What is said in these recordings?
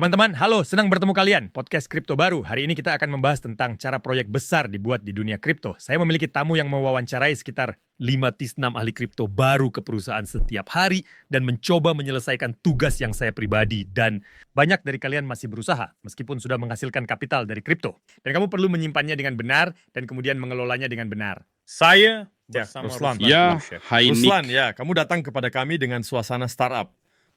Teman-teman, halo, senang bertemu kalian. Podcast Kripto Baru. Hari ini kita akan membahas tentang cara proyek besar dibuat di dunia kripto. Saya memiliki tamu yang mewawancarai sekitar 5-6 ahli kripto baru ke perusahaan setiap hari dan mencoba menyelesaikan tugas yang saya pribadi. Dan banyak dari kalian masih berusaha, meskipun sudah menghasilkan kapital dari kripto. Dan kamu perlu menyimpannya dengan benar dan kemudian mengelolanya dengan benar. Saya bersama Ruslan. Ya, Hai Ruslan, Nick. ya, kamu datang kepada kami dengan suasana startup.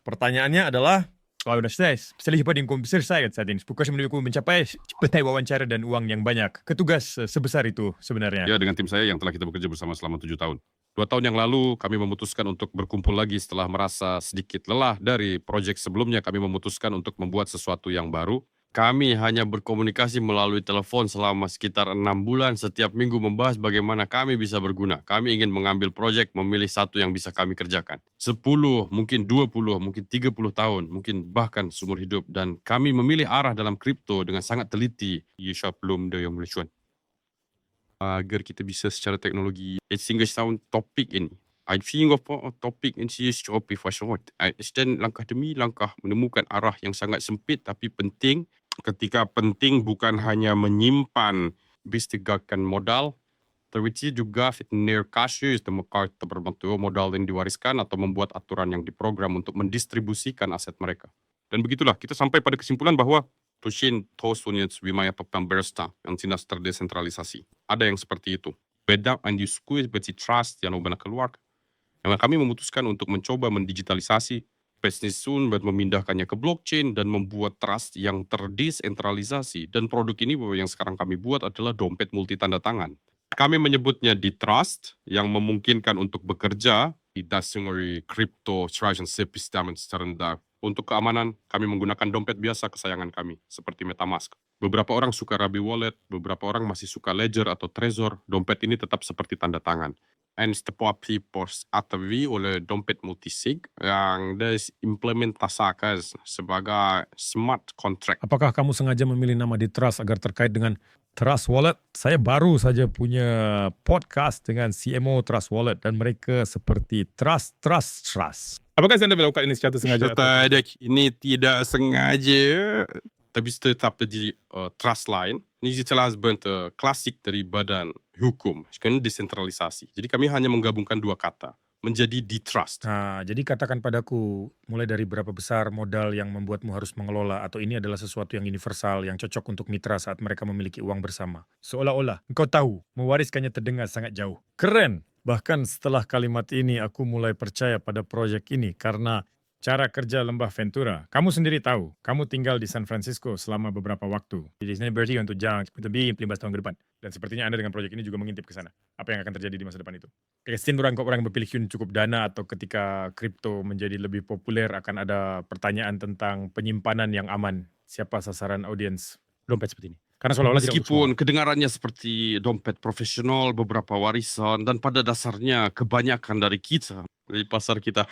Pertanyaannya adalah, Kalau udah selesai, saya lihat yang besar saya saat ini. Fokus menuju mencapai petai wawancara dan uang yang banyak. Ketugas sebesar itu sebenarnya. Ya, dengan tim saya yang telah kita bekerja bersama selama 7 tahun. 2 tahun yang lalu kami memutuskan untuk berkumpul lagi setelah merasa sedikit lelah dari proyek sebelumnya. Kami memutuskan untuk membuat sesuatu yang baru. Kami hanya berkomunikasi melalui telepon selama sekitar 6 bulan setiap minggu membahas bagaimana kami bisa berguna. Kami ingin mengambil proyek, memilih satu yang bisa kami kerjakan. 10, mungkin 20, mungkin 30 tahun, mungkin bahkan seumur hidup. Dan kami memilih arah dalam kripto dengan sangat teliti. Yesha belum ada yang melecuan. Agar kita bisa secara teknologi sehingga tahun topik ini. I think of topik ini cukup fashion. Dan langkah demi langkah menemukan arah yang sangat sempit tapi penting. Ketika penting bukan hanya menyimpan bistigahkan modal, tapi juga fitner kasus temukar terbentuk modal yang diwariskan atau membuat aturan yang diprogram untuk mendistribusikan aset mereka. Dan begitulah kita sampai pada kesimpulan bahwa Tushin Tosunits Wimaya Pembersta yang sinas terdesentralisasi. Ada yang seperti itu. Beda and diskusi seperti trust yang benar keluar. Yang kami memutuskan untuk mencoba mendigitalisasi bisnis Sun dan memindahkannya ke blockchain dan membuat trust yang terdesentralisasi. Dan produk ini yang sekarang kami buat adalah dompet multi tanda tangan. Kami menyebutnya di trust yang memungkinkan untuk bekerja di dasingi crypto transaction system serendah. Untuk keamanan, kami menggunakan dompet biasa kesayangan kami, seperti MetaMask. Beberapa orang suka Rabi Wallet, beberapa orang masih suka Ledger atau Trezor. Dompet ini tetap seperti tanda tangan. And setiap pos atavi oleh dompet multisig yang diimplementasikan sebagai smart contract. Apakah kamu sengaja memilih nama di Trust agar terkait dengan Trust Wallet? Saya baru saja punya podcast dengan CMO Trust Wallet dan mereka seperti Trust. apakah Anda melakukan ini secara sengaja? Ini tidak sengaja, tapi tetap di trust line. Ini jelas bentuk klasik dari badan hukum, karena desentralisasi. Jadi kami hanya menggabungkan dua kata, menjadi di trust. Nah, jadi katakan padaku, mulai dari berapa besar modal yang membuatmu harus mengelola, atau ini adalah sesuatu yang universal, yang cocok untuk mitra saat mereka memiliki uang bersama. Seolah-olah, engkau tahu, mewariskannya terdengar sangat jauh. Keren! Bahkan setelah kalimat ini, aku mulai percaya pada proyek ini, karena cara kerja Lembah Ventura. Kamu sendiri tahu, kamu tinggal di San Francisco selama beberapa waktu. Di sini berarti untuk jangka lebih 15 tahun ke depan. Dan sepertinya Anda dengan proyek ini juga mengintip ke sana. Apa yang akan terjadi di masa depan itu? Kestin orang berpilih cukup dana atau ketika kripto menjadi lebih populer akan ada pertanyaan tentang penyimpanan yang aman. Siapa sasaran audiens dompet seperti ini? Karena seolah-olah Meskipun kedengarannya seperti dompet profesional, beberapa warisan, dan pada dasarnya kebanyakan dari kita, di pasar kita,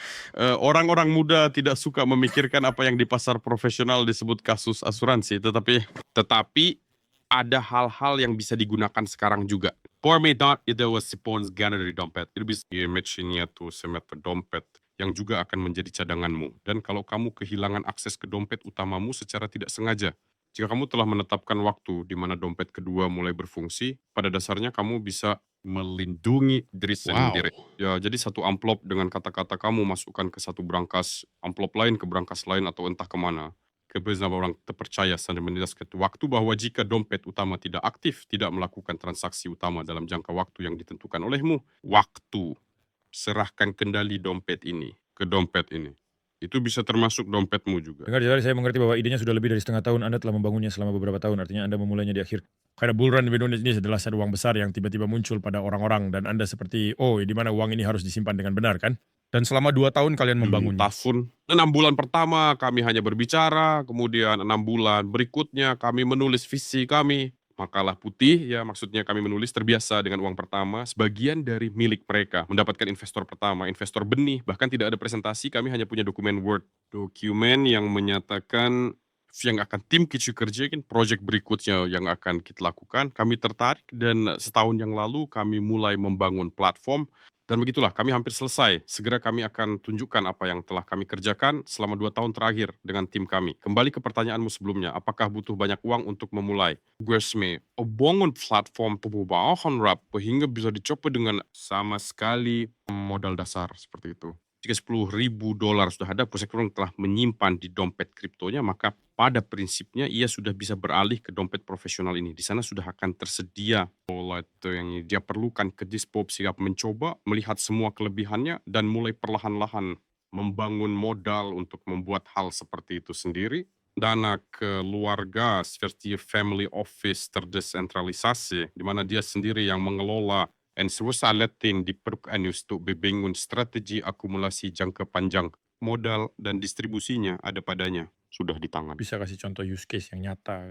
orang-orang muda tidak suka memikirkan apa yang di pasar profesional disebut kasus asuransi, tetapi ada hal-hal yang bisa digunakan sekarang juga. For me, itu was sipons gana dari dompet. Itu bisa image-nya tuh semeter dompet yang juga akan menjadi cadanganmu. Dan kalau kamu kehilangan akses ke dompet utamamu secara tidak sengaja, jika kamu telah menetapkan waktu di mana dompet kedua mulai berfungsi, pada dasarnya kamu bisa melindungi diri sendiri. Ya, jadi satu amplop dengan kata-kata kamu masukkan ke satu brankas, amplop lain ke brankas lain atau entah kemana. Kebenaran orang terpercaya sambil menjelaskan waktu bahwa jika dompet utama tidak aktif, tidak melakukan transaksi utama dalam jangka waktu yang ditentukan olehmu, waktu serahkan kendali dompet ini ke dompet ini. Itu bisa termasuk dompetmu juga. Dengar jelas, saya mengerti bahwa idenya sudah lebih dari setengah tahun. Anda telah membangunnya selama beberapa tahun. Artinya Anda memulainya di akhir. Karena bull run di Indonesia ini adalah satu uang besar yang tiba-tiba muncul pada orang-orang. Dan Anda seperti, di mana uang ini harus disimpan dengan benar kan? Dan selama 2 tahun kalian membangunnya. Tahun, 6 bulan pertama kami hanya berbicara. Kemudian 6 bulan berikutnya kami menulis visi kami. Makalah putih, ya maksudnya kami menulis terbiasa dengan uang pertama, sebagian dari milik mereka, mendapatkan investor pertama, investor benih, bahkan tidak ada presentasi, kami hanya punya dokumen Word. Dokumen yang menyatakan yang akan tim kita kerjakan, project berikutnya yang akan kita lakukan, kami tertarik dan setahun yang lalu kami mulai membangun platform Dan begitulah, kami hampir selesai. Segera kami akan tunjukkan apa yang telah kami kerjakan selama 2 tahun terakhir dengan tim kami. Kembali ke pertanyaanmu sebelumnya, apakah butuh banyak uang untuk memulai? Guesme, bangun platform perubahan rap sehingga bisa dicoba dengan sama sekali modal dasar seperti itu. Jika $10.000 sudah ada, project orang telah menyimpan di dompet kriptonya, maka pada prinsipnya ia sudah bisa beralih ke dompet profesional ini. Di sana sudah akan tersedia wallet yang dia perlukan ke Dispo siap mencoba, melihat semua kelebihannya, dan mulai perlahan-lahan membangun modal untuk membuat hal seperti itu sendiri. Dana keluarga seperti family office terdesentralisasi, di mana dia sendiri yang mengelola and Letin diperlukan untuk membangun strategi akumulasi jangka panjang. Modal dan distribusinya ada padanya, sudah di tangan. Bisa kasih contoh use case yang nyata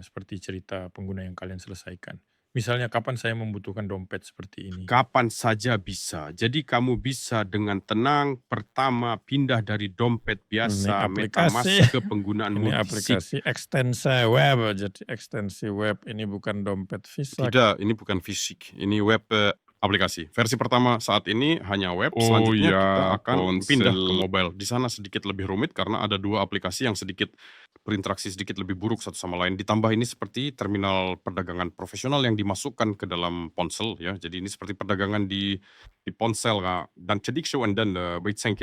seperti cerita pengguna yang kalian selesaikan. Misalnya kapan saya membutuhkan dompet seperti ini? Kapan saja bisa. Jadi kamu bisa dengan tenang pertama pindah dari dompet biasa MetaMask ke penggunaan Ini multisig. aplikasi ekstensi web, jadi ekstensi web ini bukan dompet Visa. Tidak, ini bukan fisik. Ini web aplikasi. Versi pertama saat ini hanya web, selanjutnya kita akan pindah ke mobile. Di sana sedikit lebih rumit karena ada 2 aplikasi yang sedikit berinteraksi sedikit lebih buruk satu sama lain. Ditambah ini seperti terminal perdagangan profesional yang dimasukkan ke dalam ponsel ya. Jadi ini seperti perdagangan di ponsel Kak. Dan cedik dan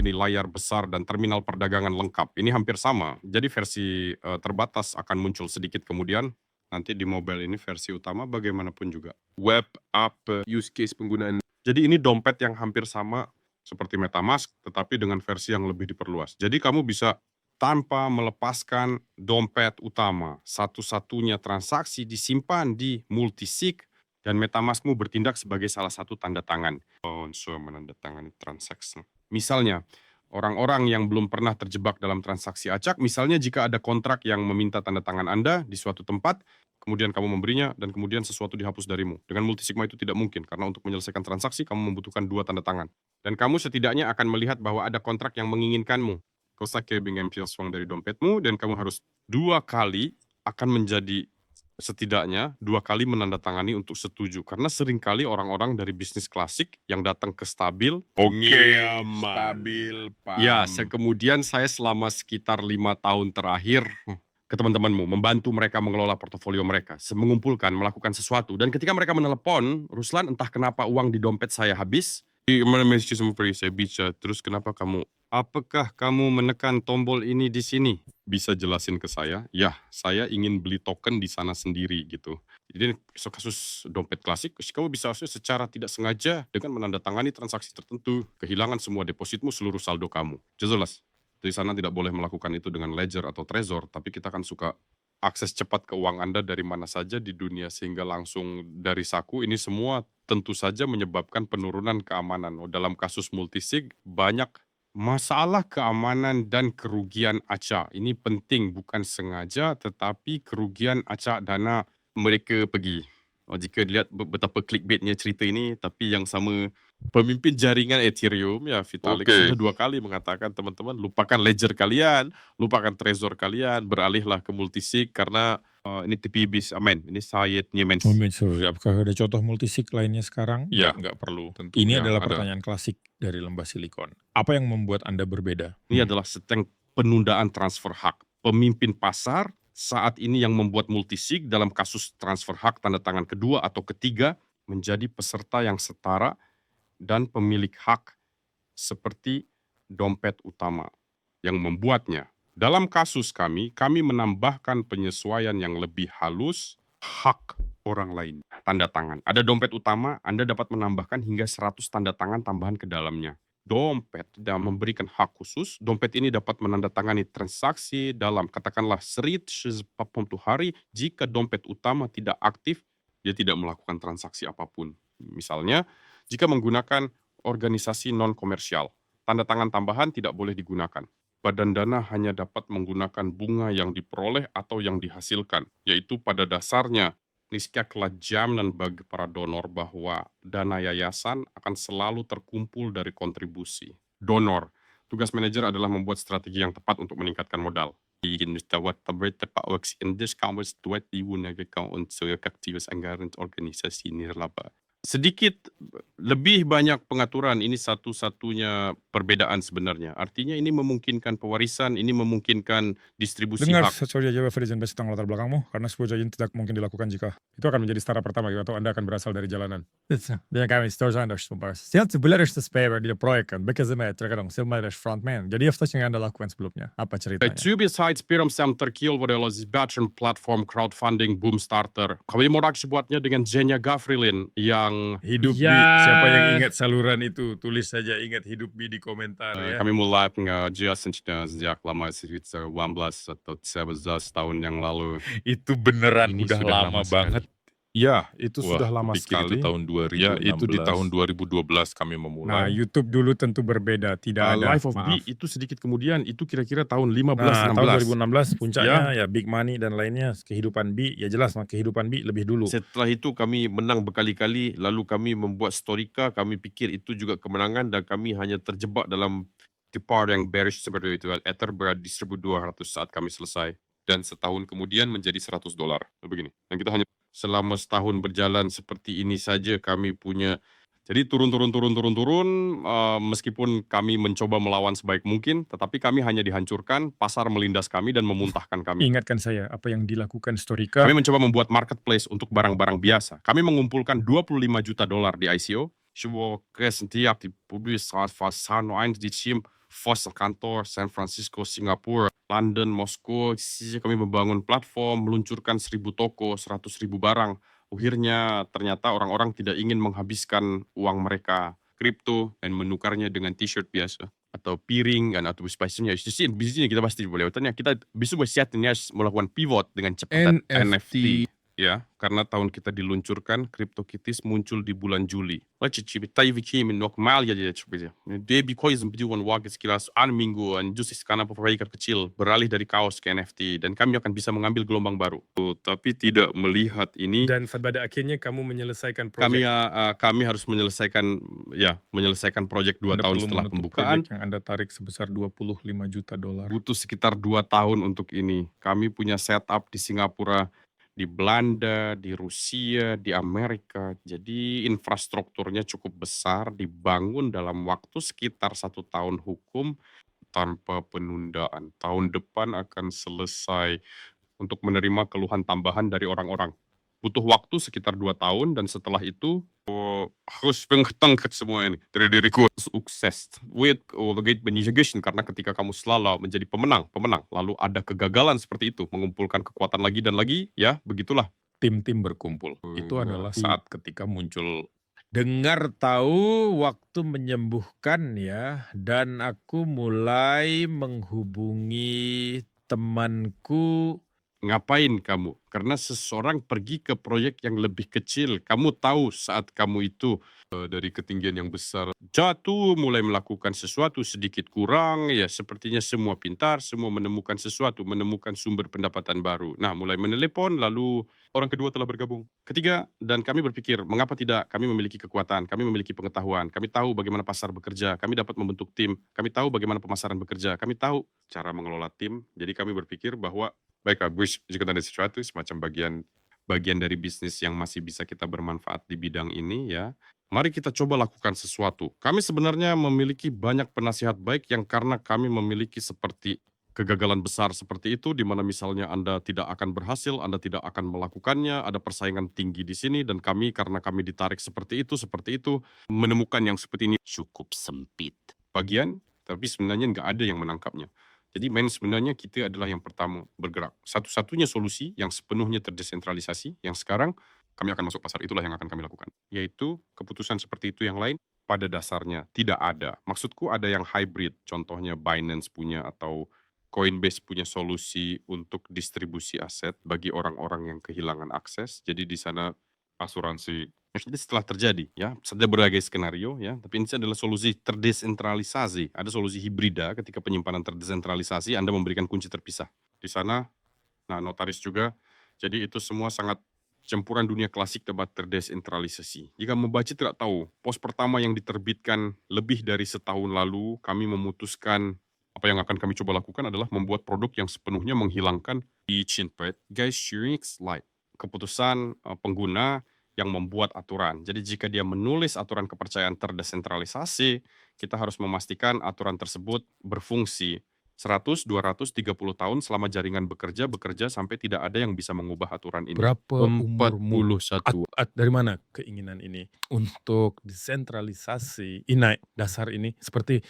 ini layar besar dan terminal perdagangan lengkap. Ini hampir sama. Jadi versi terbatas akan muncul sedikit kemudian. Nanti di mobile ini versi utama bagaimanapun juga. Web app use case penggunaan. Jadi ini dompet yang hampir sama seperti MetaMask tetapi dengan versi yang lebih diperluas. Jadi kamu bisa tanpa melepaskan dompet utama, satu-satunya transaksi disimpan di multisig dan MetaMaskmu bertindak sebagai salah satu tanda tangan. Menandatangani transaksi. Misalnya, orang-orang yang belum pernah terjebak dalam transaksi acak, misalnya jika ada kontrak yang meminta tanda tangan Anda di suatu tempat, kemudian kamu memberinya, dan kemudian sesuatu dihapus darimu. Dengan multisigma itu tidak mungkin, karena untuk menyelesaikan transaksi, kamu membutuhkan 2 tanda tangan. Dan kamu setidaknya akan melihat bahwa ada kontrak yang menginginkanmu. Kau sakit dengan uang dari dompetmu, dan kamu harus 2 kali akan menjadi setidaknya 2 kali menandatangani untuk setuju. Karena seringkali orang-orang dari bisnis klasik yang datang ke stabil, Stabil, Pak. ya, kemudian saya selama sekitar 5 tahun terakhir ke teman-temanmu, membantu mereka mengelola portofolio mereka, mengumpulkan, melakukan sesuatu. Dan ketika mereka menelepon, Ruslan entah kenapa uang di dompet saya habis, saya bisa, terus kenapa kamu? Apakah kamu menekan tombol ini di sini? Bisa jelasin ke saya? Ya, saya ingin beli token di sana sendiri gitu. Jadi kasus dompet klasik, kamu bisa secara tidak sengaja dengan menandatangani transaksi tertentu, kehilangan semua depositmu, seluruh saldo kamu. Jelas. Di sana tidak boleh melakukan itu dengan ledger atau trezor, tapi kita kan suka akses cepat ke uang Anda dari mana saja di dunia sehingga langsung dari saku. Ini semua tentu saja menyebabkan penurunan keamanan. Dalam kasus multisig banyak masalah keamanan dan kerugian acak. Ini penting, bukan sengaja tetapi kerugian acak dana mereka pergi. Jika dilihat betapa clickbaitnya cerita ini, tapi yang sama pemimpin jaringan Ethereum ya Vitalik sudah 2 kali mengatakan teman-teman lupakan ledger kalian, lupakan trezor kalian, beralihlah ke multisig karena ini TPBs amen. Ini saya Apakah ada contoh multisig lainnya sekarang? Ya, Nggak perlu. Tentu. Ini Ya, adalah ada. pertanyaan klasik dari Lembah Silikon. Apa yang membuat Anda berbeda? Ini adalah seteng penundaan transfer hak. Pemimpin pasar saat ini yang membuat multisig dalam kasus transfer hak tanda tangan kedua atau ketiga menjadi peserta yang setara dan pemilik hak seperti dompet utama yang membuatnya. Dalam kasus kami menambahkan penyesuaian yang lebih halus hak orang lain. Tanda tangan. Ada dompet utama, Anda dapat menambahkan hingga 100 tanda tangan tambahan ke dalamnya. Dompet dan memberikan hak khusus, dompet ini dapat menandatangani transaksi dalam katakanlah 140 hari. Jika dompet utama tidak aktif, dia tidak melakukan transaksi apapun. Misalnya, jika menggunakan organisasi non-komersial, tanda tangan tambahan tidak boleh digunakan. Badan dana hanya dapat menggunakan bunga yang diperoleh atau yang dihasilkan, yaitu pada dasarnya niskaklah jaminan bagi para donor bahwa dana yayasan akan selalu terkumpul dari kontribusi. Donor, tugas manajer adalah membuat strategi yang tepat untuk meningkatkan modal. Organisasi nirlaba. Sedikit lebih banyak pengaturan, ini satu-satunya perbedaan sebenarnya. Artinya ini memungkinkan pewarisan, ini memungkinkan distribusi Dengar hak. saja Jeffrey izin tentang latar belakangmu, karena sebuah janji tidak mungkin dilakukan jika itu akan menjadi startup pertama gitu, atau Anda akan berasal dari jalanan. Dia kami stores Anders membahas. Siap sebelah speler di proyek kan, bekezeme terkadang silmer frontman. Jadi apa yang Anda lakukan sebelumnya? Apa ceritanya? Tubesides Piram Sam terkil adalah veteran platform crowdfunding boom starter. Kami morak buatnya dengan Zenya Gavrilin yang Hidup Ya. Bi, siapa yang ingat saluran itu? Tulis saja ingat Hidup Bi di komentar ya. kami mulai pengajian sejak lama sekitar 18 atau 17 tahun yang lalu. Itu beneran Ini udah sudah lama lama banget. Ya, itu Wah, sudah lama kupikir sekali. itu tahun 2016. Ya, itu di tahun 2012 kami Nah, memulai. YouTube dulu tentu berbeda, tidak ada. Life of Maaf. B itu sedikit kemudian, itu kira-kira tahun 15-16. Nah, tahun 2016 puncaknya ya Big Money dan lainnya, kehidupan B, ya jelas kehidupan B lebih dulu. Setelah itu kami menang berkali-kali, lalu kami membuat Storika, kami pikir itu juga kemenangan dan kami hanya terjebak dalam part yang bearish seperti itu. Ether berada di 1.200 saat kami selesai. Dan setahun kemudian menjadi $100. Begini. Dan kita hanya selama setahun berjalan seperti ini saja kami punya. Jadi turun, meskipun kami mencoba melawan sebaik mungkin, tetapi kami hanya dihancurkan, pasar melindas kami dan memuntahkan kami. Ingatkan saya apa yang dilakukan Storika. Kami mencoba membuat marketplace untuk barang-barang biasa. Kami mengumpulkan $25 juta di ICO. Sebuah setiap di publis saat fase 1 di tim Foss kantor San Francisco, Singapura, London, Moskow. Kami membangun platform, meluncurkan 1.000 toko, 100.000 barang. Akhirnya ternyata orang-orang tidak ingin menghabiskan uang mereka kripto dan menukarnya dengan t-shirt biasa atau piring dan atau sebagainya. Jadi bisnisnya kita pasti boleh. Tanya kita bisa bersiapnya melakukan pivot dengan cepat NFT. Ya, karena tahun kita diluncurkan, CryptoKitties muncul di bulan Juli. Normal ya dia because berjuang warga sekitar minggu dan justru sekarang provider kecil beralih dari kaos ke NFT dan kami akan bisa mengambil gelombang baru. Tapi tidak melihat ini. Dan pada akhirnya kamu menyelesaikan proyek. Kami harus menyelesaikan proyek 2 Anda tahun perlu setelah menutup pembukaan. proyek yang Anda tarik sebesar $25 juta. Butuh sekitar 2 tahun untuk ini. Kami punya setup di Singapura, di Belanda, di Rusia, di Amerika. Jadi infrastrukturnya cukup besar, dibangun dalam waktu sekitar 1 tahun hukum tanpa penundaan. Tahun depan akan selesai untuk menerima keluhan tambahan dari orang-orang. Butuh waktu sekitar 2 tahun dan setelah itu harus pengetahuan semua ini dari diriku sukses with great mitigation karena ketika kamu selalu menjadi pemenang lalu ada kegagalan seperti itu mengumpulkan kekuatan lagi dan lagi ya begitulah. Tim-tim berkumpul. Itu adalah saat ketika muncul. Dengar tahu waktu menyembuhkan ya, dan aku mulai menghubungi temanku. Ngapain kamu? Karena seseorang pergi ke proyek yang lebih kecil. Kamu tahu saat kamu itu dari ketinggian yang besar jatuh, mulai melakukan sesuatu sedikit kurang, ya sepertinya semua pintar, semua menemukan sesuatu, menemukan sumber pendapatan baru. Nah, mulai menelepon, lalu orang kedua telah bergabung. Ketiga, dan kami berpikir, mengapa tidak? Kami memiliki kekuatan, kami memiliki pengetahuan, kami tahu bagaimana pasar bekerja, kami dapat membentuk tim, kami tahu bagaimana pemasaran bekerja, kami tahu cara mengelola tim. Jadi kami berpikir bahwa baiklah, jika ada sesuatu semacam bagian dari bisnis yang masih bisa kita bermanfaat di bidang ini ya, mari kita coba lakukan sesuatu. Kami sebenarnya memiliki banyak penasihat baik yang karena kami memiliki seperti kegagalan besar seperti itu, di mana misalnya Anda tidak akan berhasil, Anda tidak akan melakukannya, ada persaingan tinggi di sini, dan kami karena kami ditarik seperti itu, menemukan yang seperti ini cukup sempit. Bagian, tapi sebenarnya nggak ada yang menangkapnya. Jadi sebenarnya kita adalah yang pertama bergerak. Satu-satunya solusi yang sepenuhnya terdesentralisasi, yang sekarang kami akan masuk pasar, itulah yang akan kami lakukan. Yaitu keputusan seperti itu yang lain, pada dasarnya tidak ada. Maksudku ada yang hybrid, contohnya Binance punya atau Coinbase punya solusi untuk distribusi aset bagi orang-orang yang kehilangan akses. Jadi di sana asuransi. Jadi setelah terjadi ya, ada berbagai skenario ya, tapi ini adalah solusi terdesentralisasi. Ada solusi hibrida ketika penyimpanan terdesentralisasi, Anda memberikan kunci terpisah. Di sana, nah notaris juga. Jadi itu semua sangat campuran dunia klasik debat terdesentralisasi. Jika membaca tidak tahu, pos pertama yang diterbitkan lebih dari setahun lalu, kami memutuskan apa yang akan kami coba lakukan adalah membuat produk yang sepenuhnya menghilangkan di Chinpet Guys Sharing Slide. Keputusan pengguna yang membuat aturan. Jadi jika dia menulis aturan kepercayaan terdesentralisasi, kita harus memastikan aturan tersebut berfungsi 100, 200, 30 tahun selama jaringan bekerja sampai tidak ada yang bisa mengubah aturan ini. Berapa umurmu? 41. Dari mana keinginan ini untuk desentralisasi ini dasar ini seperti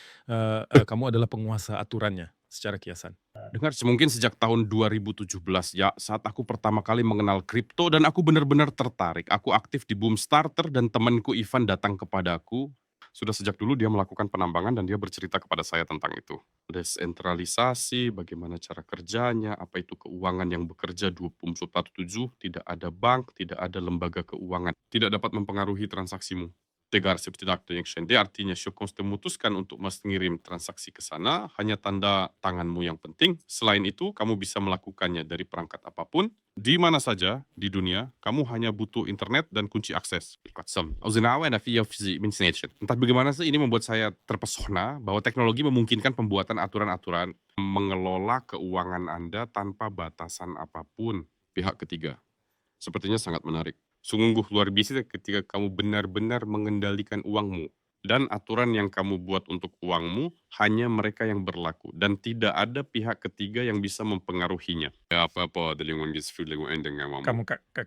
kamu adalah penguasa aturannya secara kiasan. Dengar mungkin sejak tahun 2017 ya, saat aku pertama kali mengenal kripto dan aku benar-benar tertarik. Aku aktif di Boomstarter dan temanku Ivan datang kepadaku. Sudah sejak dulu dia melakukan penambangan dan dia bercerita kepada saya tentang itu. Desentralisasi, bagaimana cara kerjanya, apa itu keuangan yang bekerja 24/7, tidak ada bank, tidak ada lembaga keuangan, tidak dapat mempengaruhi transaksimu. Tegar seperti dia artinya Syokons memutuskan untuk mengirim transaksi ke sana, hanya tanda tanganmu yang penting. Selain itu, kamu bisa melakukannya dari perangkat apapun, di mana saja di dunia, kamu hanya butuh internet dan kunci akses. Entah bagaimana sih ini membuat saya terpesona bahwa teknologi memungkinkan pembuatan aturan-aturan mengelola keuangan Anda tanpa batasan apapun. Pihak ketiga. Sepertinya sangat menarik. Sungguh luar biasa ketika kamu benar-benar mengendalikan uangmu. Dan aturan yang kamu buat untuk uangmu hanya mereka yang berlaku. Dan tidak ada pihak ketiga yang bisa mempengaruhinya. Ya apa-apa,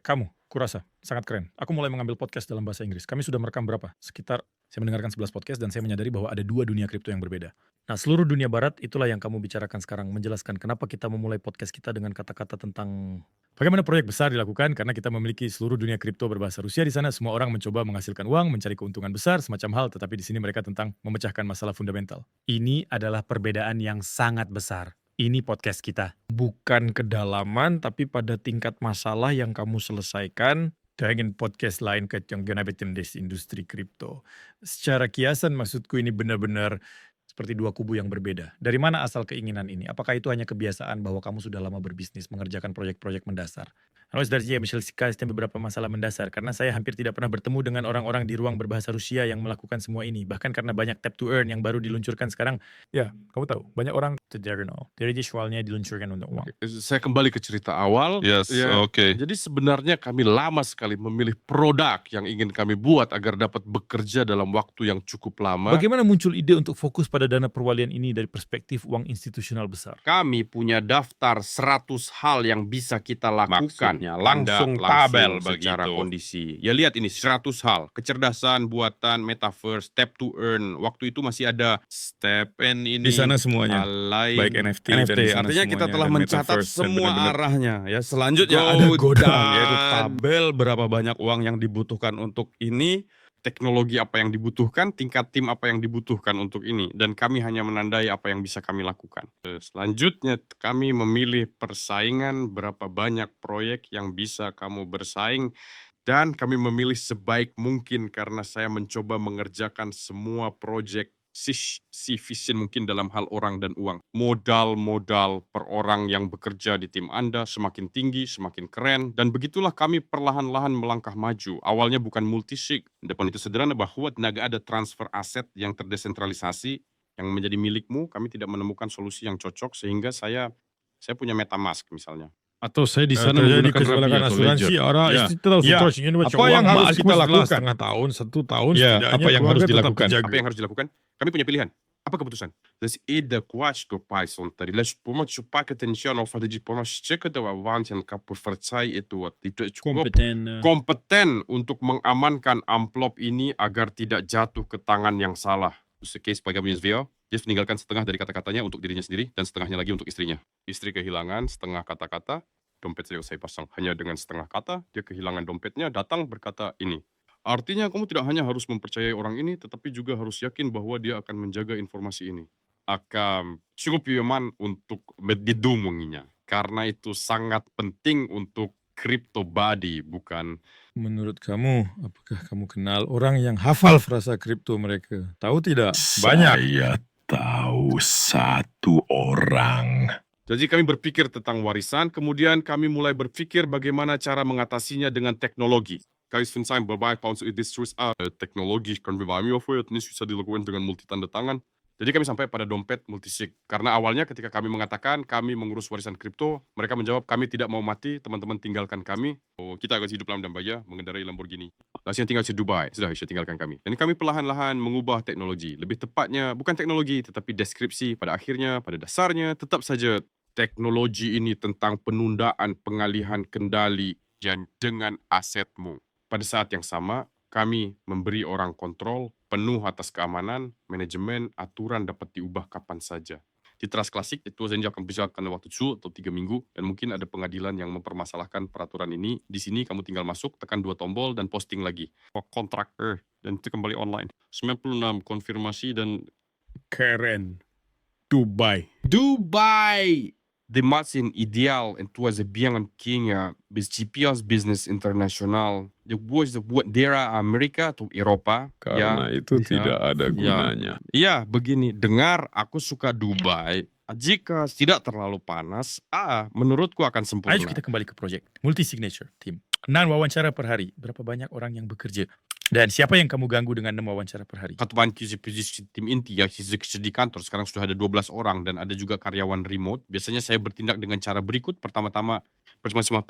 Kamu, kurasa sangat keren. Aku mulai mengambil podcast dalam bahasa Inggris. Kami sudah merekam berapa? Sekitar, saya mendengarkan 11 podcast dan saya menyadari bahwa ada 2 dunia kripto yang berbeda. Nah, seluruh dunia barat itulah yang kamu bicarakan sekarang. Menjelaskan kenapa kita memulai podcast kita dengan kata-kata tentang bagaimana proyek besar dilakukan karena kita memiliki seluruh dunia kripto berbahasa Rusia di sana. Semua orang mencoba menghasilkan uang, mencari keuntungan besar, semacam hal. Tetapi di sini mereka tentang memecahkan masalah fundamental. Ini adalah perbedaan yang sangat besar. Ini podcast kita. Bukan kedalaman, tapi pada tingkat masalah yang kamu selesaikan dengan podcast lain yang di industri kripto. Secara kiasan maksudku ini benar-benar seperti 2 kubu yang berbeda. Dari mana asal keinginan ini? Apakah itu hanya kebiasaan bahwa kamu sudah lama berbisnis, mengerjakan proyek-proyek mendasar? Harus dari Michel Sikastem beberapa masalah mendasar, karena saya hampir tidak pernah bertemu dengan orang-orang di ruang berbahasa Rusia yang melakukan semua ini. Bahkan karena banyak tap to earn yang baru diluncurkan sekarang. Ya, kamu tahu, banyak orang dari visualnya diluncurkan untuk uang. Saya kembali ke cerita awal. Yes, Ya, oke. Jadi sebenarnya kami lama sekali memilih produk yang ingin kami buat agar dapat bekerja dalam waktu yang cukup lama. Bagaimana muncul ide untuk fokus pada dana perwalian ini dari perspektif uang institusional besar? Kami punya daftar 100 hal yang bisa kita lakukan. langsung tabel secara begitu. kondisi. Ya lihat ini 100 hal. Kecerdasan, buatan, metaverse, tap to earn. Waktu itu masih ada Stepen ini. Di sana semuanya. Alay, Baik NFT dan di sana Artinya kita semuanya, telah dan mencatat metaverse, dan semua benar-benar arahnya. Ya selanjutnya Go ada godang, down. yaitu tabel berapa banyak uang yang dibutuhkan untuk ini. Teknologi apa yang dibutuhkan, tingkat tim apa yang dibutuhkan untuk ini. Dan kami hanya menandai apa yang bisa kami lakukan. Selanjutnya kami memilih persaingan berapa banyak proyek yang bisa kamu bersaing. Dan kami memilih sebaik mungkin karena saya mencoba mengerjakan semua proyek efisien mungkin dalam hal orang dan uang. Modal per orang yang bekerja di tim Anda semakin tinggi, semakin keren. Dan begitulah kami perlahan-lahan melangkah maju. Awalnya bukan multisig. Depan itu sederhana bahwa tidak ada transfer aset yang terdesentralisasi yang menjadi milikmu. Kami tidak menemukan solusi yang cocok sehingga saya punya MetaMask misalnya. Atau saya di sana Terjadi menggunakan kecelakaan Rapi atau asuransi, Ledger. orang Ya. itu tahu Ya. situasinya ini Apa yang harus kita lakukan? setengah tahun, 1 tahun, Ya, setidaknya apa yang harus keluarga tetap dilakukan? terjaga. Apa yang harus dilakukan? Kami punya pilihan. Apa keputusan? Dus ieder kwaadschap Python tadi les pomoc pakai tension of the pomoc cek itu wawancen kapur percaya itu tidak cukup kompeten untuk mengamankan amplop ini agar tidak jatuh ke tangan yang salah. Case pagamius dia meninggalkan setengah dari kata-katanya untuk dirinya sendiri dan setengahnya lagi untuk istrinya. Istri kehilangan setengah kata-kata, dompet saya pasang hanya dengan setengah kata, dia kehilangan dompetnya, datang berkata ini. Artinya kamu tidak hanya harus mempercayai orang ini, tetapi juga harus yakin bahwa dia akan menjaga informasi ini. Akan cukup yaman untuk mendidumunginya. Karena itu sangat penting untuk crypto body, bukan. Menurut kamu, apakah kamu kenal orang yang hafal frasa kripto mereka? Tahu tidak? Banyak. Saya tahu 1 orang. Jadi kami berpikir tentang warisan, kemudian kami mulai berpikir bagaimana cara mengatasinya dengan teknologi. Guys, berbagai pounds teknologi kan ini bisa dilakukan dengan multi tanda tangan. Jadi kami sampai pada dompet multisig. Karena awalnya ketika kami mengatakan kami mengurus warisan kripto, mereka menjawab kami tidak mau mati, teman-teman tinggalkan kami. Oh, kita akan hidup lama dan bahagia mengendarai Lamborghini. Langsung tinggal di Dubai, sudah bisa tinggalkan kami. Dan kami perlahan-lahan mengubah teknologi. Lebih tepatnya bukan teknologi tetapi deskripsi pada akhirnya, pada dasarnya tetap saja teknologi ini tentang penundaan pengalihan kendali dan dengan asetmu. Pada saat yang sama, kami memberi orang kontrol penuh atas keamanan, manajemen, aturan dapat diubah kapan saja. Di Trust Classic itu saja akan bisa dalam waktu 2 atau 3 minggu dan mungkin ada pengadilan yang mempermasalahkan peraturan ini. Di sini kamu tinggal masuk, tekan 2 tombol dan posting lagi. Kontrak dan itu kembali online. 96 konfirmasi dan Keren. Dubai. Dubai! The Martin ideal itu was biang kenya bis GPS business internasional. The was buat daerah Amerika atau Eropa. Karena itu tidak ada gunanya. Ya, begini. Dengar, aku suka Dubai. Jika tidak terlalu panas, menurutku akan sempurna. Ayo kita kembali ke project multi-signature team. 6 wawancara per hari. Berapa banyak orang yang bekerja? Dan siapa yang kamu ganggu dengan 6 wawancara per hari? Ketuaan posisi tim inti ya di kantor sekarang sudah ada 12 orang dan ada juga karyawan remote. Biasanya saya bertindak dengan cara berikut. Pertama-tama bersama-sama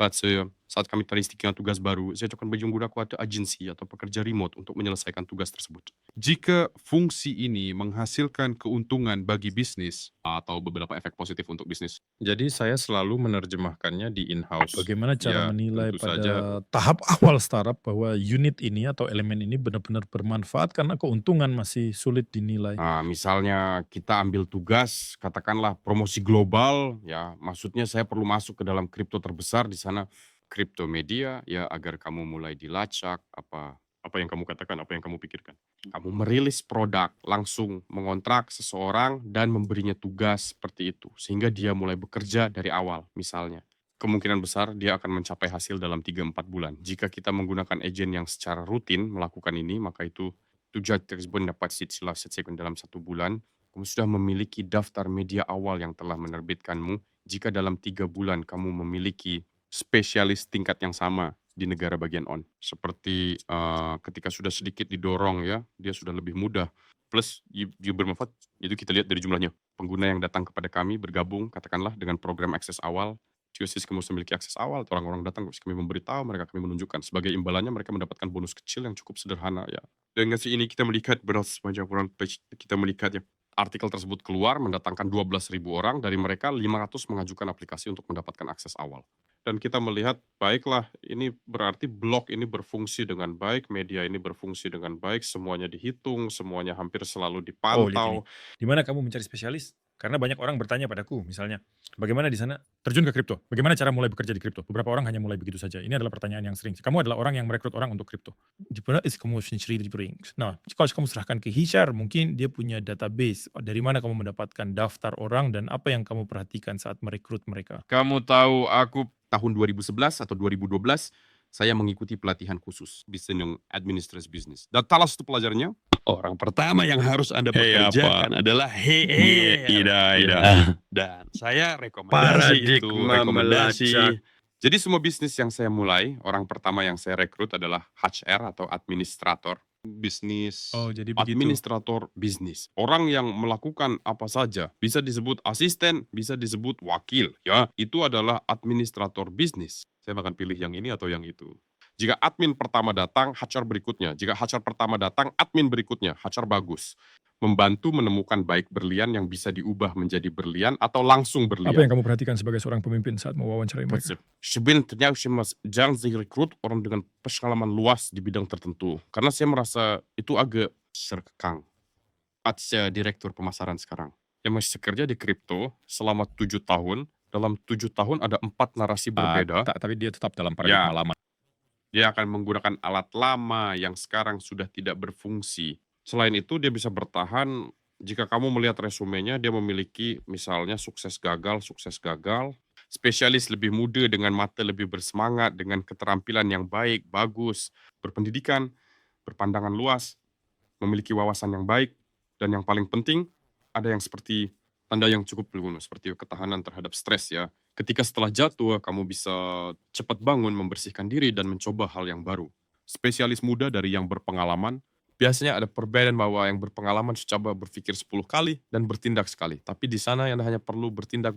saat kami terinstikan tugas baru, saya akan menggunakan agensi atau pekerja remote untuk menyelesaikan tugas tersebut. Jika fungsi ini menghasilkan keuntungan bagi bisnis, Atau beberapa efek positif untuk bisnis. Jadi saya selalu menerjemahkannya di in-house. Bagaimana cara Ya, menilai tentu pada saja. tahap awal startup bahwa unit ini atau elemen ini benar-benar bermanfaat karena keuntungan masih sulit dinilai? Misalnya kita ambil tugas, katakanlah promosi global, ya maksudnya saya perlu masuk ke dalam kripto terbesar di sana, kripto media, ya agar kamu mulai dilacak, apa yang kamu katakan, apa yang kamu pikirkan. Kamu merilis produk, langsung mengontrak seseorang dan memberinya tugas seperti itu. Sehingga dia mulai bekerja dari awal misalnya. Kemungkinan besar dia akan mencapai hasil dalam 3-4 bulan. Jika kita menggunakan agen yang secara rutin melakukan ini, maka itu tujuan tersebut dapat selesai dalam 1 bulan. Kamu sudah memiliki daftar media awal yang telah menerbitkanmu. Jika dalam 3 bulan kamu memiliki spesialis tingkat yang sama di negara bagian on. Seperti ketika sudah sedikit didorong ya, dia sudah lebih mudah. Plus dia bermanfaat, itu kita lihat dari jumlahnya. Pengguna yang datang kepada kami bergabung katakanlah dengan program akses awal. Jika kamu memiliki akses awal, orang-orang datang kami memberitahu, kami menunjukkan. Sebagai imbalannya mereka mendapatkan bonus kecil yang cukup sederhana ya. Dengan ini kita melihat sepanjang page kita melihat ya. Artikel tersebut keluar mendatangkan 12.000 orang, dari mereka 500 mengajukan aplikasi untuk mendapatkan akses awal. Dan kita melihat, baiklah, ini berarti blog ini berfungsi dengan baik, media ini berfungsi dengan baik, semuanya dihitung, semuanya hampir selalu dipantau. Di mana kamu mencari spesialis? Karena banyak orang bertanya padaku, misalnya, bagaimana di sana terjun ke kripto? Bagaimana cara mulai bekerja di kripto? Beberapa orang hanya mulai begitu saja. Ini adalah pertanyaan yang sering. Kamu adalah orang yang merekrut orang untuk kripto. Di mana kamu mencari di brings? Nah, kalau kamu serahkan ke HR, mungkin dia punya database. Dari mana kamu mendapatkan daftar orang dan apa yang kamu perhatikan saat merekrut mereka? Kamu tahu, aku tahun 2011 atau 2012, saya mengikuti pelatihan khusus bisnis administrasi bisnis. Dan salah satu pelajarnya, orang pertama yang harus Anda pekerjakan adalah Dan saya rekomendasi itu, rekomendasi. Jadi semua bisnis yang saya mulai, orang pertama yang saya rekrut adalah HR atau administrator bisnis. Jadi begitu. Administrator bisnis. Orang yang melakukan apa saja, bisa disebut asisten, bisa disebut wakil, ya. Itu adalah administrator bisnis. Saya akan pilih yang ini atau yang itu. Jika admin pertama datang, HR berikutnya. Jika HR pertama datang, admin berikutnya. HR bagus. Membantu menemukan baik berlian yang bisa diubah menjadi berlian atau langsung berlian. Apa yang kamu perhatikan sebagai seorang pemimpin saat mewawancarai mereka? Sebenarnya jangan saya rekrut orang dengan pengalaman luas di bidang tertentu. Karena saya merasa itu agak serkang. Saya direktur pemasaran sekarang. Yang masih kerja di kripto selama 7 tahun. Dalam 7 tahun ada 4 narasi berbeda. Tapi dia tetap dalam paradigma lama. Dia akan menggunakan alat lama yang sekarang sudah tidak berfungsi. Selain itu dia bisa bertahan, jika kamu melihat resumenya, dia memiliki misalnya sukses gagal, spesialis lebih muda dengan mata lebih bersemangat, dengan keterampilan yang baik, bagus, berpendidikan, berpandangan luas, memiliki wawasan yang baik, dan yang paling penting, ada yang seperti tanda yang cukup berguna, seperti ketahanan terhadap stres ya. Ketika setelah jatuh, kamu bisa cepat bangun, membersihkan diri, dan mencoba hal yang baru. Spesialis muda dari yang berpengalaman, Biasanya ada perbedaan bahwa yang berpengalaman coba berpikir 10 kali dan bertindak sekali. Tapi di sana Anda hanya perlu bertindak.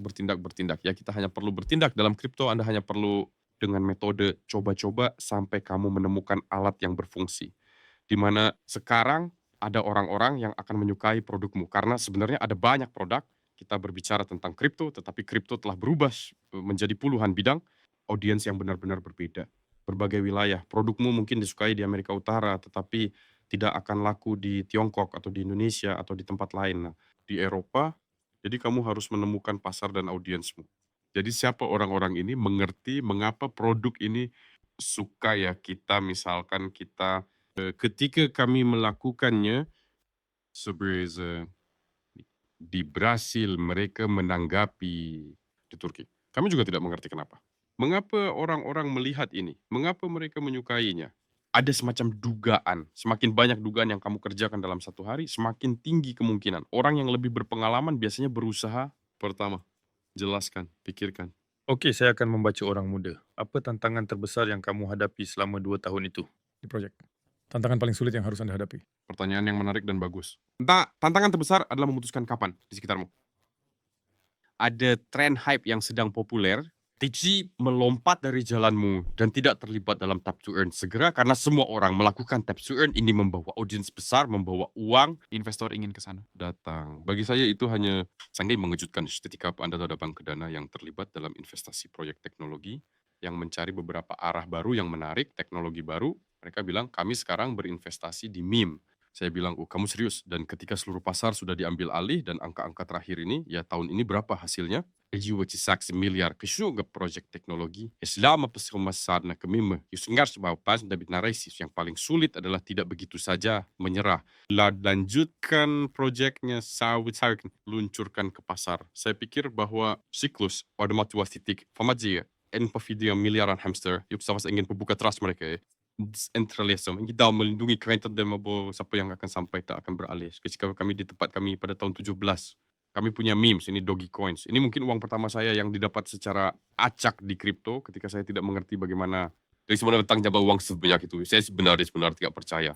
Ya kita hanya perlu bertindak. Dalam kripto Anda hanya perlu dengan metode coba-coba sampai kamu menemukan alat yang berfungsi. Di mana sekarang ada orang-orang yang akan menyukai produkmu. Karena sebenarnya ada banyak produk. Kita berbicara tentang kripto, tetapi kripto telah berubah menjadi puluhan bidang. Audiens yang benar-benar berbeda. Berbagai wilayah. Produkmu mungkin disukai di Amerika Utara, tetapi tidak akan laku di Tiongkok atau di Indonesia atau di tempat lain. Nah, di Eropa, jadi kamu harus menemukan pasar dan audiensmu. Jadi siapa orang-orang ini, mengerti mengapa produk ini suka ya kita, misalkan kita ketika kami melakukannya sebagai di Brasil mereka menanggapi di Turki. Kami juga tidak mengerti kenapa. Mengapa orang-orang melihat ini? Mengapa mereka menyukainya? Ada semacam dugaan. Semakin banyak dugaan yang kamu kerjakan dalam satu hari, semakin tinggi kemungkinan. Orang yang lebih berpengalaman biasanya berusaha pertama, jelaskan, pikirkan. Oke, saya akan membaca orang muda. Apa tantangan terbesar yang kamu hadapi selama 2 tahun itu di project? Tantangan paling sulit yang harus Anda hadapi. Pertanyaan yang menarik dan bagus. Tantangan terbesar adalah memutuskan kapan di sekitarmu. Ada tren hype yang sedang populer, Tiji melompat dari jalanmu dan tidak terlibat dalam tap to earn segera karena semua orang melakukan tap to earn. Ini membawa audiens besar, membawa uang. Investor ingin ke sana. Datang. Bagi saya itu hanya sangat mengejutkan ketika Anda ada bank dana yang terlibat dalam investasi proyek teknologi yang mencari beberapa arah baru yang menarik, teknologi baru. Mereka bilang kami sekarang berinvestasi di meme. Saya bilang, oh kamu serius? Dan ketika seluruh pasar sudah diambil alih dan angka-angka terakhir ini, ya tahun ini berapa hasilnya? $1,6 miliar ke suga proyek teknologi. Selama pesawat na kami yusungar sebuah pas David Naraisis yang paling sulit adalah tidak begitu saja menyerah. Lanjutkan proyeknya luncurkan ke pasar. Saya pikir bahwa siklus pada matu titik famajia video miliaran hamster yuk sama ingin membuka trust mereka centralism. Kita melindungi klientel dan siapa yang akan sampai tak akan beralih. Ketika kami di tempat kami pada tahun 17, kami punya memes, ini Doge Coins. Ini mungkin uang pertama saya yang didapat secara acak di kripto ketika saya tidak mengerti bagaimana dari mana datang jabah uang sebanyak itu. Saya sebenarnya tidak percaya.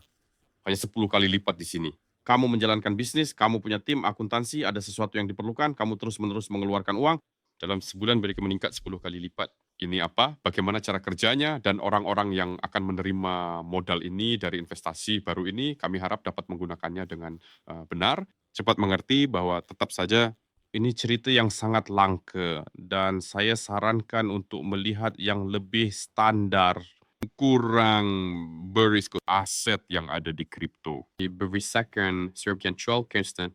Hanya 10 kali lipat di sini. Kamu menjalankan bisnis, kamu punya tim akuntansi, ada sesuatu yang diperlukan, kamu terus-menerus mengeluarkan uang. Dalam sebulan mereka meningkat 10 kali lipat. Ini apa? Bagaimana cara kerjanya dan orang-orang yang akan menerima modal ini dari investasi baru ini, kami harap dapat menggunakannya dengan benar. Cepat mengerti bahwa tetap saja ini cerita yang sangat langka dan saya sarankan untuk melihat yang lebih standar, kurang berisiko aset yang ada di kripto. Berisakan Serbian Troll Kirsten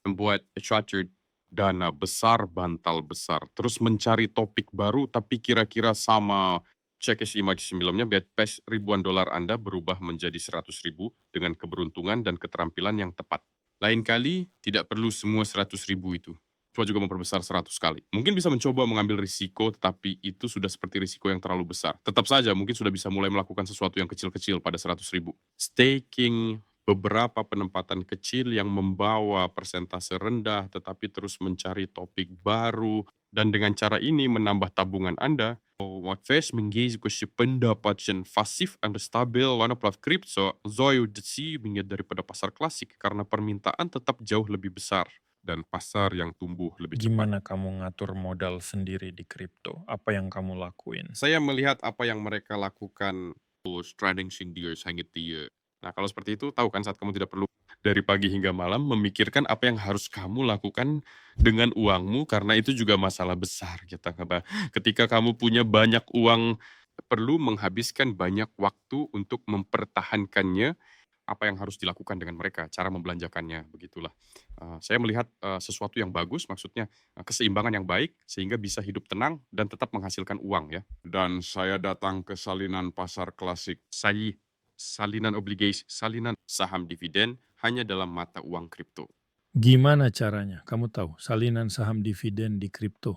membuat structured dana besar, bantal besar. Terus mencari topik baru, tapi kira-kira sama cek image sebelumnya, pes ribuan dolar Anda berubah menjadi 100.000 dengan keberuntungan dan keterampilan yang tepat. Lain kali, tidak perlu semua 100.000 itu. Coba juga memperbesar 100 kali. Mungkin bisa mencoba mengambil risiko, tetapi itu sudah seperti risiko yang terlalu besar. Tetap saja, mungkin sudah bisa mulai melakukan sesuatu yang kecil-kecil pada 100.000. Staking beberapa penempatan kecil yang membawa persentase rendah tetapi terus mencari topik baru dan dengan cara ini menambah tabungan Anda. Watfest mengisi pendapatan pasif Anda stabil warna plat kripto zoyo desi daripada pasar klasik karena permintaan tetap jauh lebih besar dan pasar yang tumbuh lebih cepat. Gimana kamu ngatur modal sendiri di kripto? Apa yang kamu lakuin? Saya melihat apa yang mereka lakukan trading sindiers hangit dia. Nah, kalau seperti itu, tahu kan saat kamu tidak perlu dari pagi hingga malam memikirkan apa yang harus kamu lakukan dengan uangmu, karena itu juga masalah besar. Ketika kamu punya banyak uang, perlu menghabiskan banyak waktu untuk mempertahankannya, apa yang harus dilakukan dengan mereka, cara membelanjakannya, begitulah. Saya melihat sesuatu yang bagus, maksudnya keseimbangan yang baik, sehingga bisa hidup tenang dan tetap menghasilkan uang ya. Dan saya datang ke salinan pasar klasik. Salinan obligasi, salinan saham dividen hanya dalam mata uang kripto. Gimana caranya? Kamu tahu salinan saham dividen di kripto?